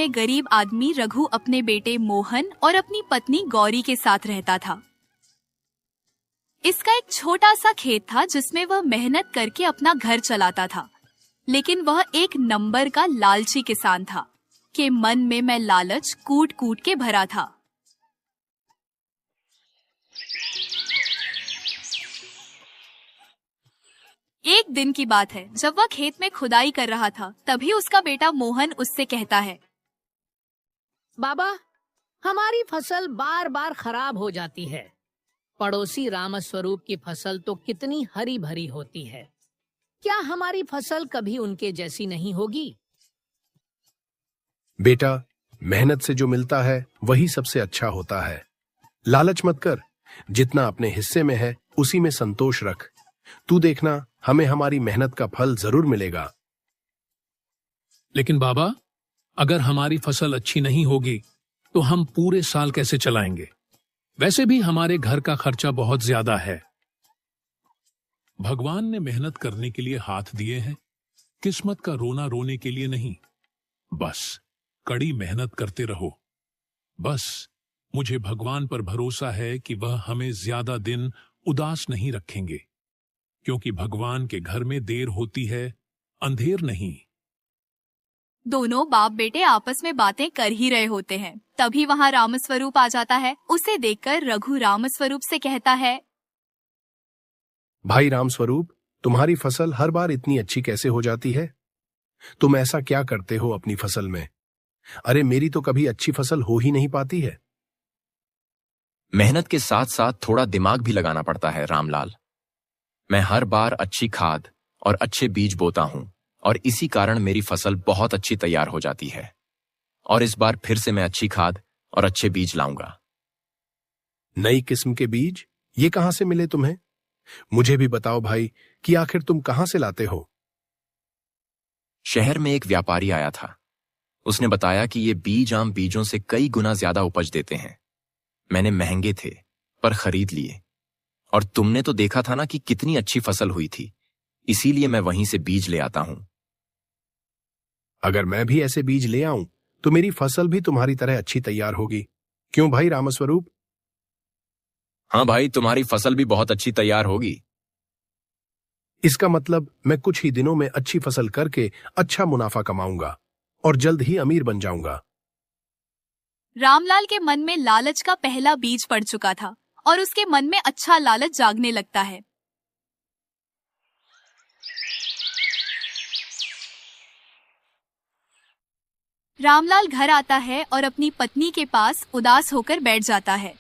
में गरीब आदमी रघु अपने बेटे मोहन और अपनी पत्नी गौरी के साथ रहता था। इसका एक छोटा सा खेत था जिसमें वह मेहनत करके अपना घर चलाता था, लेकिन वह एक नंबर का लालची किसान था कि मन में लालच कूट कूट के भरा था। एक दिन की बात है, जब वह खेत में खुदाई कर रहा था, तभी उसका बेटा मोहन उससे कहता है, बाबा, हमारी फसल बार बार खराब हो जाती है। पड़ोसी रामस्वरूप की फसल तो कितनी हरी भरी होती है। क्या हमारी फसल कभी उनके जैसी नहीं होगी? बेटा, मेहनत से जो मिलता है वही सबसे अच्छा होता है। लालच मत कर, जितना अपने हिस्से में है उसी में संतोष रख। तू देखना, हमें हमारी मेहनत का फल जरूर मिलेगा। लेकिन बाबा, अगर हमारी फसल अच्छी नहीं होगी तो हम पूरे साल कैसे चलाएंगे? वैसे भी हमारे घर का खर्चा बहुत ज्यादा है। भगवान ने मेहनत करने के लिए हाथ दिए हैं, किस्मत का रोना रोने के लिए नहीं। बस कड़ी मेहनत करते रहो। बस मुझे भगवान पर भरोसा है कि वह हमें ज्यादा दिन उदास नहीं रखेंगे, क्योंकि भगवान के घर में देर होती है, अंधेर नहीं। दोनों बाप बेटे आपस में बातें कर ही रहे होते हैं, तभी वहाँ रामस्वरूप आ जाता है। उसे देखकर रघु रामस्वरूप से कहता है, भाई रामस्वरूप, तुम्हारी फसल हर बार इतनी अच्छी कैसे हो जाती है? तुम ऐसा क्या करते हो अपनी फसल में? अरे, मेरी तो कभी अच्छी फसल हो ही नहीं पाती है। मेहनत के साथ साथ थोड़ा दिमाग भी लगाना पड़ता है रामलाल। मैं हर बार अच्छी खाद और अच्छे बीज बोता हूं और इसी कारण मेरी फसल बहुत अच्छी तैयार हो जाती है। और इस बार फिर से मैं अच्छी खाद और अच्छे बीज लाऊंगा। नई किस्म के बीज ये कहां से मिले तुम्हें? मुझे भी बताओ भाई कि आखिर तुम कहां से लाते हो? शहर में एक व्यापारी आया था। उसने बताया कि ये बीज आम बीजों से कई गुना ज्यादा उपज देते हैं। मैंने महंगे थे पर खरीद लिए। और तुमने तो देखा था ना कि कितनी अच्छी फसल हुई थी, इसीलिए मैं वहीं से बीज ले आता हूं। अगर मैं भी ऐसे बीज ले आऊं तो मेरी फसल भी तुम्हारी तरह अच्छी तैयार होगी। क्यों भाई रामस्वरूप? हाँ भाई, तुम्हारी फसल भी बहुत अच्छी तैयार होगी। इसका मतलब मैं कुछ ही दिनों में अच्छी फसल करके अच्छा मुनाफा कमाऊंगा और जल्द ही अमीर बन जाऊंगा। रामलाल के मन में लालच का पहला बीज पड़ चुका था और उसके मन में अच्छा लालच जागने लगता है। रामलाल घर आता है और अपनी पत्नी के पास उदास होकर बैठ जाता है।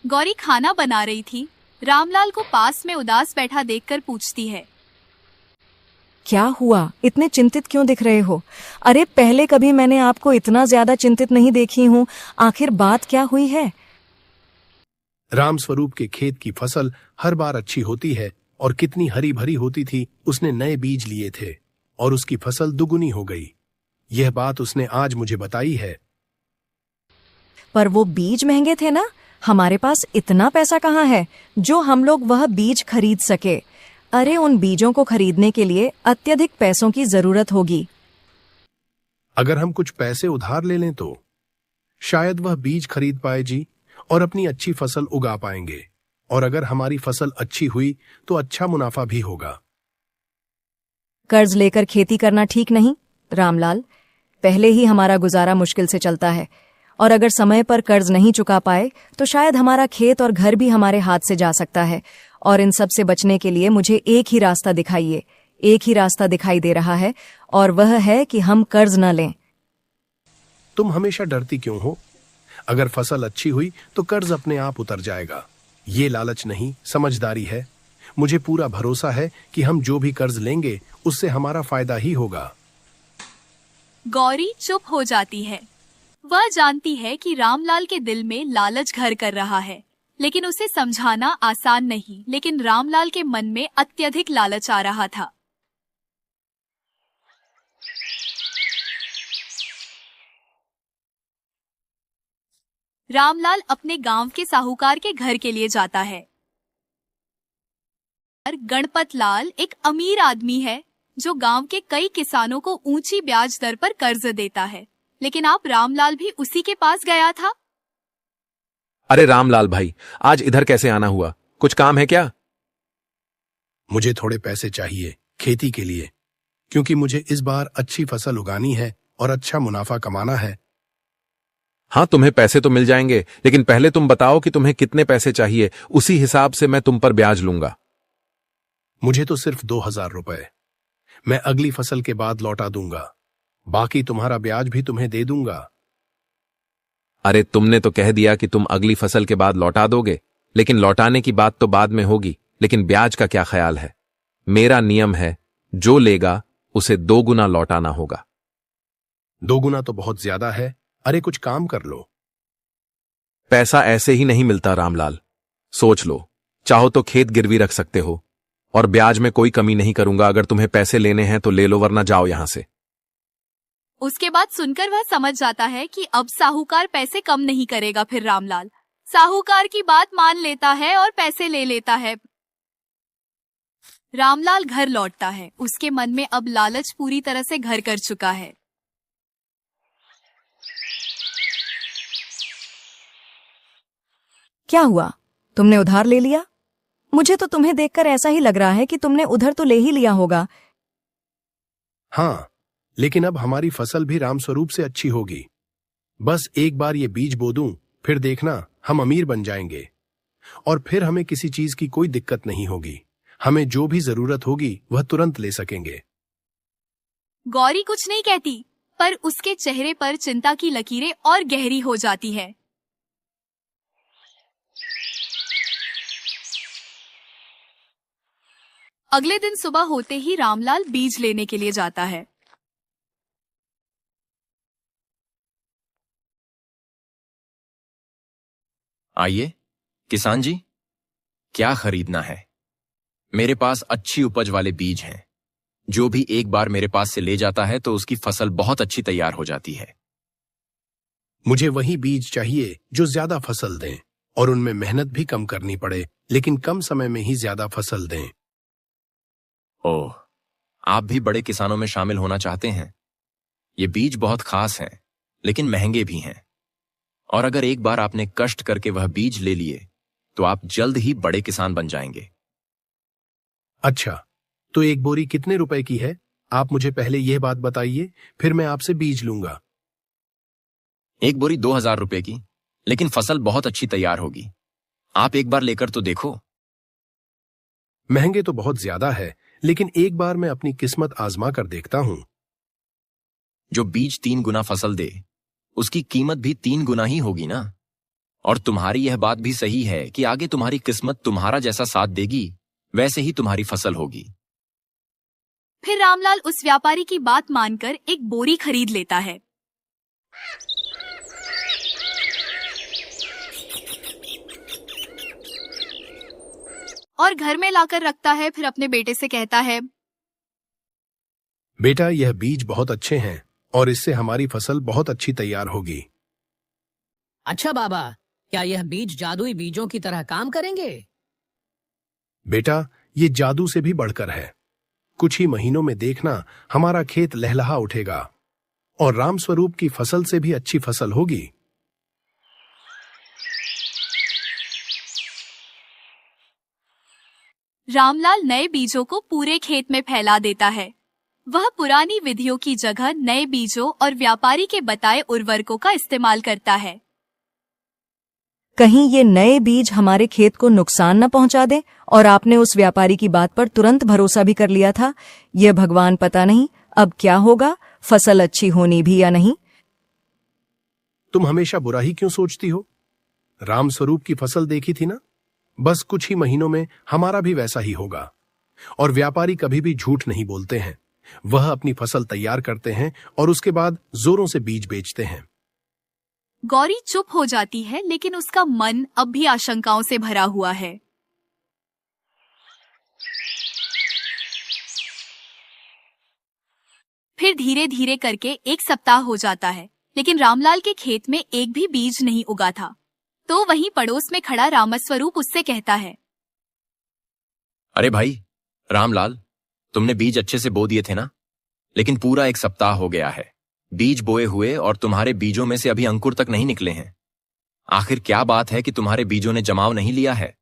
गौरी खाना बना रही थी। रामलाल को पास में उदास बैठा देखकर पूछती है, क्या हुआ? इतने चिंतित क्यों दिख रहे हो? अरे, पहले कभी मैंने आपको इतना ज्यादा चिंतित नहीं देखी हूँ। आखिर बात क्या हुई है? रामस्वरूप के खेत की फसल हर बार अच्छी होती है और कितनी हरी भरी होती थी। उसने नए बीज लिए थे और उसकी फसल दुगुनी हो गई। यह बात उसने आज मुझे बताई है। पर वो बीज महंगे थे ना? हमारे पास इतना पैसा कहाँ है जो हम लोग वह बीज खरीद सके? अरे, उन बीजों को खरीदने के लिए अत्यधिक पैसों की जरूरत होगी। अगर हम कुछ पैसे उधार ले लें तो शायद वह बीज खरीद पाए जी और अपनी अच्छी फसल उगा पाएंगे। और अगर हमारी फसल अच्छी हुई तो अच्छा मुनाफा भी होगा। कर्ज लेकर खेती करना ठीक नहीं रामलाल। पहले ही हमारा गुजारा मुश्किल से चलता है और अगर समय पर कर्ज नहीं चुका पाए तो शायद हमारा खेत और घर भी हमारे हाथ से जा सकता है। और इन सब से बचने के लिए मुझे एक ही रास्ता दिखाइए। एक ही रास्ता दिखाई दे रहा है और वह है कि हम कर्ज न लें। तुम हमेशा डरती क्यों हो? अगर फसल अच्छी हुई तो कर्ज अपने आप उतर जाएगा। ये लालच नहीं, समझदारी है। मुझे पूरा भरोसा है कि हम जो भी कर्ज लेंगे उससे हमारा फायदा ही होगा। गौरी चुप हो जाती है। वह जानती है कि रामलाल के दिल में लालच घर कर रहा है, लेकिन उसे समझाना आसान नहीं। लेकिन रामलाल के मन में अत्यधिक लालच आ रहा था। रामलाल अपने गांव के साहूकार के घर के लिए जाता है। गणपत लाल एक अमीर आदमी है जो गांव के कई किसानों को ऊंची ब्याज दर पर कर्ज देता है, लेकिन आप रामलाल भी उसी के पास गया था। अरे रामलाल भाई, आज इधर कैसे आना हुआ? कुछ काम है क्या? मुझे थोड़े पैसे चाहिए खेती के लिए, क्योंकि मुझे इस बार अच्छी फसल उगानी है और अच्छा मुनाफा कमाना है। हाँ, तुम्हें पैसे तो मिल जाएंगे, लेकिन पहले तुम बताओ कि तुम्हें कितने पैसे चाहिए, उसी हिसाब से मैं तुम पर ब्याज लूंगा। मुझे तो सिर्फ 2000 रुपए। मैं अगली फसल के बाद लौटा दूंगा, बाकी तुम्हारा ब्याज भी तुम्हें दे दूंगा। अरे तुमने तो कह दिया कि तुम अगली फसल के बाद लौटा दोगे, लेकिन लौटाने की बात तो बाद में होगी, लेकिन ब्याज का क्या ख्याल है? मेरा नियम है, जो लेगा उसे 2 गुना लौटाना होगा। 2 गुना तो बहुत ज्यादा है। अरे कुछ काम कर लो। पैसा ऐसे ही नहीं मिलता रामलाल, सोच लो। चाहो तो खेत गिरवी रख सकते हो, और ब्याज में कोई कमी नहीं करूंगा। अगर तुम्हें पैसे लेने हैं तो ले लो, वरना जाओ यहां से। उसके बाद सुनकर वह समझ जाता है कि अब साहूकार पैसे कम नहीं करेगा। फिर रामलाल साहूकार की बात मान लेता है और पैसे ले लेता है। रामलाल घर लौटता है। उसके मन में अब लालच पूरी तरह से घर कर चुका है। क्या हुआ? तुमने उधार ले लिया? मुझे तो तुम्हें देखकर ऐसा ही लग रहा है कि तुमने उधर तो ले ही लिया होगा। हाँ, लेकिन अब हमारी फसल भी रामस्वरूप से अच्छी होगी। बस एक बार ये बीज बो दूं, फिर देखना हम अमीर बन जाएंगे, और फिर हमें किसी चीज की कोई दिक्कत नहीं होगी। हमें जो भी जरूरत होगी वह तुरंत ले सकेंगे। गौरी कुछ नहीं कहती, पर उसके चेहरे पर चिंता की लकीरें और गहरी हो जाती है। अगले दिन सुबह होते ही रामलाल बीज लेने के लिए जाता है। आइए किसान जी, क्या खरीदना है? मेरे पास अच्छी उपज वाले बीज हैं। जो भी एक बार मेरे पास से ले जाता है तो उसकी फसल बहुत अच्छी तैयार हो जाती है। मुझे वही बीज चाहिए जो ज्यादा फसल दें और उनमें मेहनत भी कम करनी पड़े, लेकिन कम समय में ही ज्यादा फसल दें। ओह, आप भी बड़े किसानों में शामिल होना चाहते हैं? ये बीज बहुत खास हैं, लेकिन महंगे भी हैं। और अगर एक बार आपने कष्ट करके वह बीज ले लिए तो आप जल्द ही बड़े किसान बन जाएंगे। अच्छा, तो एक बोरी कितने रुपए की है? आप मुझे पहले यह बात बताइए, फिर मैं आपसे बीज लूंगा। एक बोरी 2000 रुपए की, लेकिन फसल बहुत अच्छी तैयार होगी। आप एक बार लेकर तो देखो। महंगे तो बहुत ज्यादा है, लेकिन एक बार मैं अपनी किस्मत आजमा कर देखता हूं। जो बीज 3 गुना फसल दे, उसकी कीमत भी 3 गुना ही होगी ना। और तुम्हारी यह बात भी सही है कि आगे तुम्हारी किस्मत तुम्हारा जैसा साथ देगी, वैसे ही तुम्हारी फसल होगी। फिर रामलाल उस व्यापारी की बात मानकर एक बोरी खरीद लेता है। और घर में लाकर रखता है। फिर अपने बेटे से कहता है, बेटा, यह बीज बहुत अच्छे हैं और इससे हमारी फसल बहुत अच्छी तैयार होगी। अच्छा बाबा, क्या यह बीज जादुई बीजों की तरह काम करेंगे? बेटा, ये जादू से भी बढ़कर है। कुछ ही महीनों में देखना हमारा खेत लहलहा उठेगा और रामस्वरूप की फसल से भी अच्छी फसल होगी। रामलाल नए बीजों को पूरे खेत में फैला देता है। वह पुरानी विधियों की जगह नए बीजों और व्यापारी के बताए उर्वरकों का इस्तेमाल करता है। कहीं ये नए बीज हमारे खेत को नुकसान न पहुंचा दें, और आपने उस व्यापारी की बात पर तुरंत भरोसा भी कर लिया था। ये भगवान, पता नहीं अब क्या होगा, फसल अच्छी होनी भी या नहीं। तुम हमेशा बुरा ही क्यों सोचती हो? रामस्वरूप की फसल देखी थी ना? बस कुछ ही महीनों में हमारा भी वैसा ही होगा। और व्यापारी कभी भी झूठ नहीं बोलते हैं। वह अपनी फसल तैयार करते हैं और उसके बाद जोरों से बीज बेचते हैं। गौरी चुप हो जाती है, लेकिन उसका मन अब भी आशंकाओं से भरा हुआ है। फिर धीरे धीरे करके 1 सप्ताह हो जाता है, लेकिन रामलाल के खेत में एक भी बीज नहीं उगा था। तो वहीं पड़ोस में खड़ा रामस्वरूप उससे कहता है, अरे भाई रामलाल, तुमने बीज अच्छे से बो दिए थे ना? लेकिन पूरा 1 सप्ताह हो गया है, बीज बोए हुए और तुम्हारे बीजों में से अभी अंकुर तक नहीं निकले हैं। आखिर क्या बात है कि तुम्हारे बीजों ने जमाव नहीं लिया है?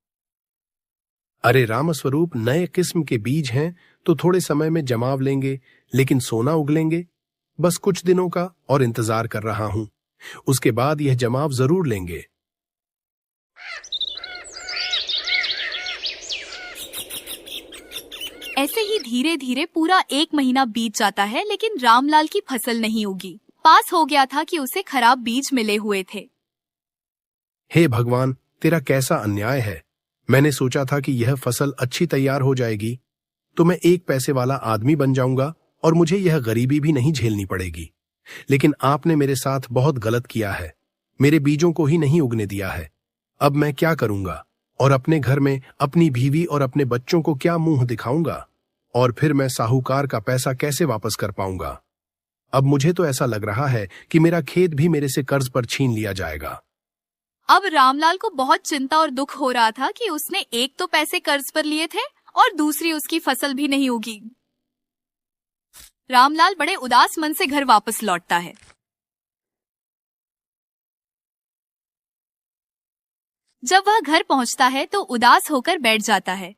अरे रामस्वरूप, नए किस्म के बीज हैं तो थोड़े समय में जमाव लेंगे, लेकिन सोना उगलेंगे। बस कुछ दिनों का और इंतजार कर रहा हूं, उसके बाद यह जमाव जरूर लेंगे। ऐसे ही धीरे धीरे पूरा 1 महीना बीत जाता है, लेकिन रामलाल की फसल नहीं उगी। पास हो गया था कि उसे खराब बीज मिले हुए थे। हे भगवान, तेरा कैसा अन्याय है। मैंने सोचा था कि यह फसल अच्छी तैयार हो जाएगी तो मैं 1 पैसे वाला आदमी बन जाऊंगा और मुझे यह गरीबी भी नहीं झेलनी पड़ेगी। लेकिन आपने मेरे साथ बहुत गलत किया है, मेरे बीजों को ही नहीं उगने दिया है। अब मैं क्या करूंगा और अपने घर में अपनी बीवी और अपने बच्चों को क्या मुंह दिखाऊंगा? और फिर मैं साहूकार का पैसा कैसे वापस कर पाऊंगा? अब मुझे तो ऐसा लग रहा है कि मेरा खेत भी मेरे से कर्ज पर छीन लिया जाएगा। अब रामलाल को बहुत चिंता और दुख हो रहा था कि उसने एक तो पैसे कर्ज पर लिए थे और दूसरी उसकी फसल भी नहीं उगी। रामलाल बड़े उदास मन से घर वापस लौटता है। जब वह घर पहुंचता है तो उदास होकर बैठ जाता है।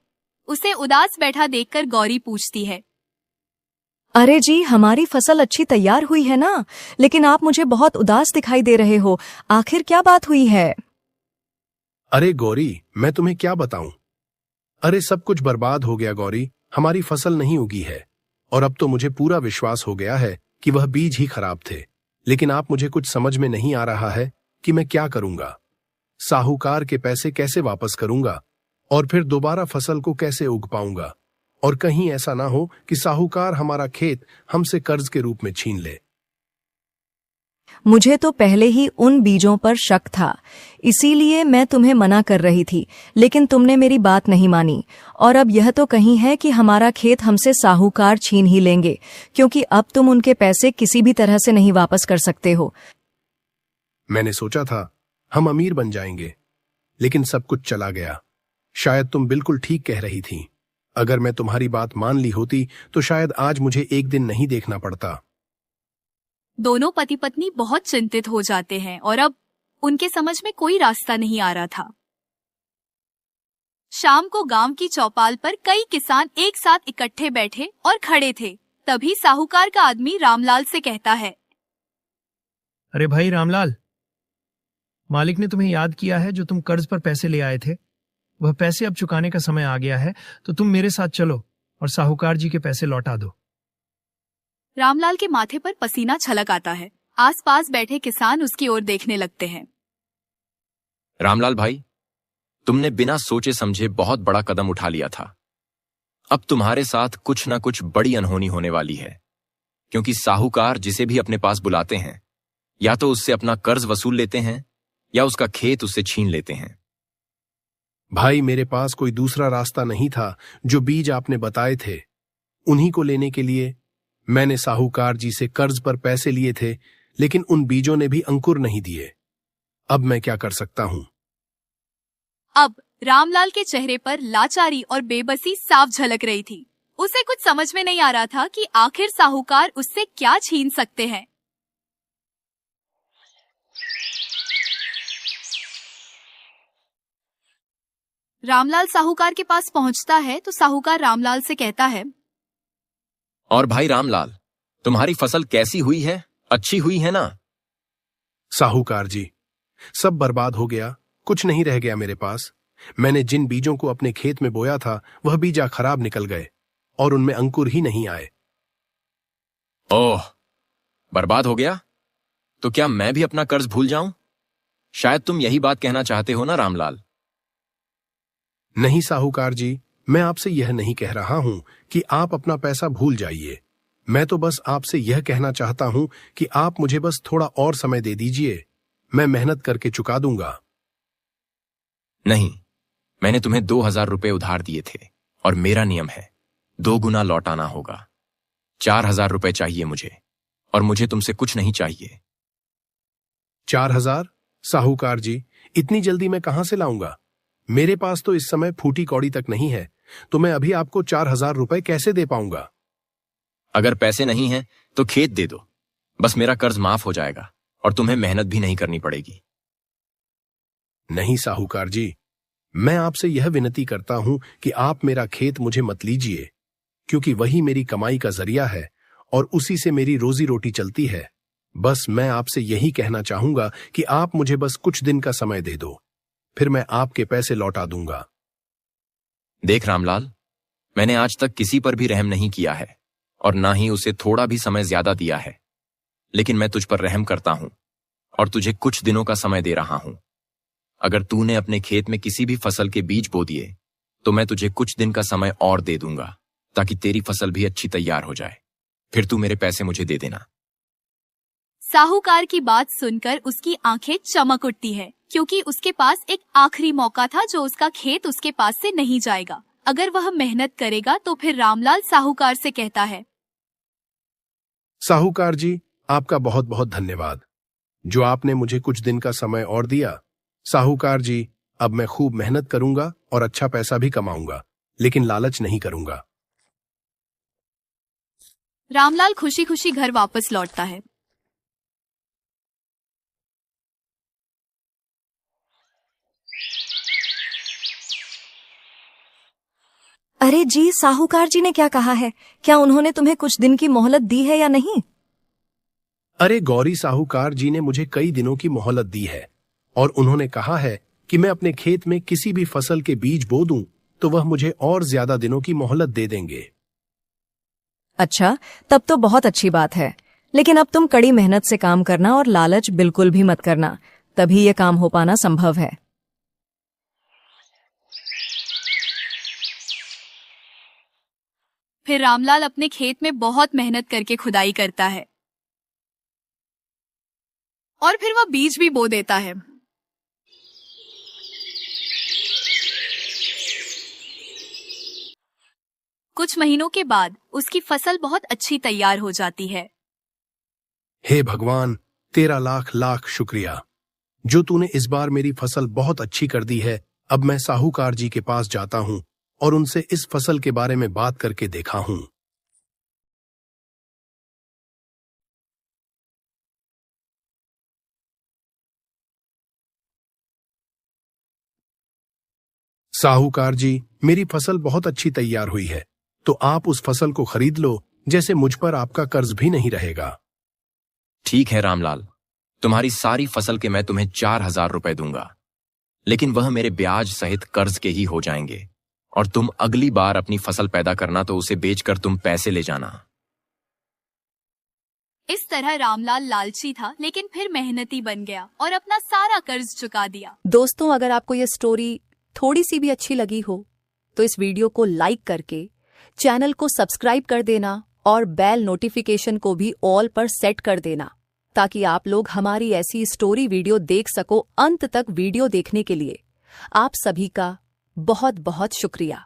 उसे उदास बैठा देखकर गौरी पूछती है, अरे जी, हमारी फसल अच्छी तैयार हुई है ना, लेकिन आप मुझे बहुत उदास दिखाई दे रहे हो। आखिर क्या बात हुई है? अरे गौरी, मैं तुम्हें क्या बताऊं। अरे सब कुछ बर्बाद हो गया गौरी, हमारी फसल नहीं उगी है और अब तो मुझे पूरा विश्वास हो गया है कि वह बीज ही खराब थे। लेकिन आप मुझे कुछ समझ में नहीं आ रहा है कि मैं क्या करूंगा। साहूकार के पैसे कैसे वापस करूंगा और फिर दोबारा फसल को कैसे उग पाऊंगा? और कहीं ऐसा ना हो कि साहूकार हमारा खेत हमसे कर्ज के रूप में छीन ले। मुझे तो पहले ही उन बीजों पर शक था, इसीलिए मैं तुम्हें मना कर रही थी, लेकिन तुमने मेरी बात नहीं मानी। और अब यह तो कहीं है कि हमारा खेत हमसे साहूकार छीन ही लेंगे, क्योंकि अब तुम उनके पैसे किसी भी तरह से नहीं वापस कर सकते हो। मैंने सोचा था हम अमीर बन जाएंगे, लेकिन सब कुछ चला गया। शायद तुम बिल्कुल ठीक कह रही थी। अगर मैं तुम्हारी बात मान ली होती तो शायद आज मुझे एक दिन नहीं देखना पड़ता। दोनों पति पत्नी बहुत चिंतित हो जाते हैं और अब उनके समझ में कोई रास्ता नहीं आ रहा था। शाम को गांव की चौपाल पर कई किसान एक साथ इकट्ठे बैठे और खड़े थे। तभी साहूकार का आदमी रामलाल से कहता है, अरे भाई रामलाल, मालिक ने तुम्हें याद किया है जो तुम कर्ज पर पैसे ले आए थे। वह पैसे अब चुकाने का समय आ गया है, तो तुम मेरे साथ चलो और साहूकार जी के पैसे लौटा दो। रामलाल के माथे पर पसीना छलक आता है। आसपास बैठे किसान उसकी ओर देखने लगते हैं। रामलाल भाई, तुमने बिना सोचे समझे बहुत बड़ा कदम उठा लिया था। अब तुम्हारे साथ कुछ ना कुछ बड़ी अनहोनी होने वाली है, क्योंकि साहूकार जिसे भी अपने पास बुलाते हैं या तो उससे अपना कर्ज वसूल लेते हैं या उसका खेत उससे छीन लेते हैं। भाई, मेरे पास कोई दूसरा रास्ता नहीं था। जो बीज आपने बताए थे उन्हीं को लेने के लिए मैंने साहूकार जी से कर्ज पर पैसे लिए थे, लेकिन उन बीजों ने भी अंकुर नहीं दिए। अब मैं क्या कर सकता हूं? अब रामलाल के चेहरे पर लाचारी और बेबसी साफ झलक रही थी। उसे कुछ समझ में नहीं आ रहा था कि आखिर साहूकार उससे क्या छीन सकते हैं। रामलाल साहूकार के पास पहुंचता है तो साहूकार रामलाल से कहता है, और भाई रामलाल, तुम्हारी फसल कैसी हुई है? अच्छी हुई है ना? साहूकार जी, सब बर्बाद हो गया, कुछ नहीं रह गया मेरे पास। मैंने जिन बीजों को अपने खेत में बोया था वह बीजा खराब निकल गए और उनमें अंकुर ही नहीं आए। ओह, बर्बाद हो गया? तो क्या मैं भी अपना कर्ज भूल जाऊं? शायद तुम यही बात कहना चाहते हो ना रामलाल? नहीं साहूकार जी, मैं आपसे यह नहीं कह रहा हूं कि आप अपना पैसा भूल जाइए। मैं तो बस आपसे यह कहना चाहता हूं कि आप मुझे बस थोड़ा और समय दे दीजिए, मैं मेहनत करके चुका दूंगा। नहीं, मैंने तुम्हें 2000 रुपए उधार दिए थे और मेरा नियम है 2 गुना लौटाना होगा। 4000 रुपए चाहिए मुझे, और मुझे तुमसे कुछ नहीं चाहिए। 4000? साहूकार जी, इतनी जल्दी मैं कहां से लाऊंगा? मेरे पास तो इस समय फूटी कौड़ी तक नहीं है, तो मैं अभी आपको 4000 रुपए कैसे दे पाऊंगा? अगर पैसे नहीं हैं तो खेत दे दो, बस मेरा कर्ज माफ हो जाएगा और तुम्हें मेहनत भी नहीं करनी पड़ेगी। नहीं साहूकार जी, मैं आपसे यह विनती करता हूं कि आप मेरा खेत मुझे मत लीजिए, क्योंकि वही मेरी कमाई का जरिया है और उसी से मेरी रोजी रोटी चलती है। बस मैं आपसे यही कहना चाहूंगा कि आप मुझे बस कुछ दिन का समय दे दो, फिर मैं आपके पैसे लौटा दूंगा। देख रामलाल, मैंने आज तक किसी पर भी रहम नहीं किया है और ना ही उसे थोड़ा भी समय ज्यादा दिया है, लेकिन मैं तुझ पर रहम करता हूं और तुझे कुछ दिनों का समय दे रहा हूं। अगर तूने अपने खेत में किसी भी फसल के बीज बो दिए तो मैं तुझे कुछ दिन का समय और दे दूंगा, ताकि तेरी फसल भी अच्छी तैयार हो जाए। फिर तू मेरे पैसे मुझे दे देना। साहूकार की बात सुनकर उसकी आंखें चमक उठती है, क्योंकि उसके पास एक आखिरी मौका था जो उसका खेत उसके पास से नहीं जाएगा। अगर वह मेहनत करेगा तो फिर रामलाल साहूकार से कहता है, साहूकार जी, आपका बहुत बहुत धन्यवाद जो आपने मुझे कुछ दिन का समय और दिया। साहूकार जी, अब मैं खूब मेहनत करूंगा और अच्छा पैसा भी कमाऊंगा, लेकिन लालच नहीं करूंगा। रामलाल खुशी खुशी घर वापस लौटता है। अरे जी, साहूकार जी ने क्या कहा है? क्या उन्होंने तुम्हें कुछ दिन की मोहलत दी है या नहीं? अरे गौरी, साहूकार जी ने मुझे कई दिनों की मोहलत दी है और उन्होंने कहा है कि मैं अपने खेत में किसी भी फसल के बीज बो दूं तो वह मुझे और ज्यादा दिनों की मोहलत दे देंगे। अच्छा, तब तो बहुत अच्छी बात है। लेकिन अब तुम कड़ी मेहनत से काम करना और लालच बिल्कुल भी मत करना, तभी ये काम हो पाना संभव है। फिर रामलाल अपने खेत में बहुत मेहनत करके खुदाई करता है और फिर वह बीज भी बो देता है। कुछ महीनों के बाद उसकी फसल बहुत अच्छी तैयार हो जाती है। हे भगवान, तेरा लाख लाख शुक्रिया जो तूने इस बार मेरी फसल बहुत अच्छी कर दी है। अब मैं साहूकार जी के पास जाता हूं और उनसे इस फसल के बारे में बात करके देखा हूं। साहूकार जी, मेरी फसल बहुत अच्छी तैयार हुई है, तो आप उस फसल को खरीद लो, जैसे मुझ पर आपका कर्ज भी नहीं रहेगा। ठीक है रामलाल, तुम्हारी सारी फसल के मैं तुम्हें 4,000 रुपए दूंगा, लेकिन वह मेरे ब्याज सहित कर्ज के ही हो जाएंगे और तुम अगली बार अपनी फसल पैदा करना तो उसे बेचकर तुम पैसे ले जाना। इस तरह रामलाल लालची था, लेकिन फिर मेहनती बन गया और अपना सारा कर्ज चुका दिया। दोस्तों, अगर आपको ये स्टोरी थोड़ी सी भी अच्छी लगी हो तो इस वीडियो को लाइक करके चैनल को सब्सक्राइब कर देना और बेल नोटिफिकेशन को भी ऑल पर सेट कर देना, ताकि आप लोग हमारी ऐसी स्टोरी वीडियो देख सको। अंत तक वीडियो देखने के लिए आप सभी का बहुत बहुत शुक्रिया।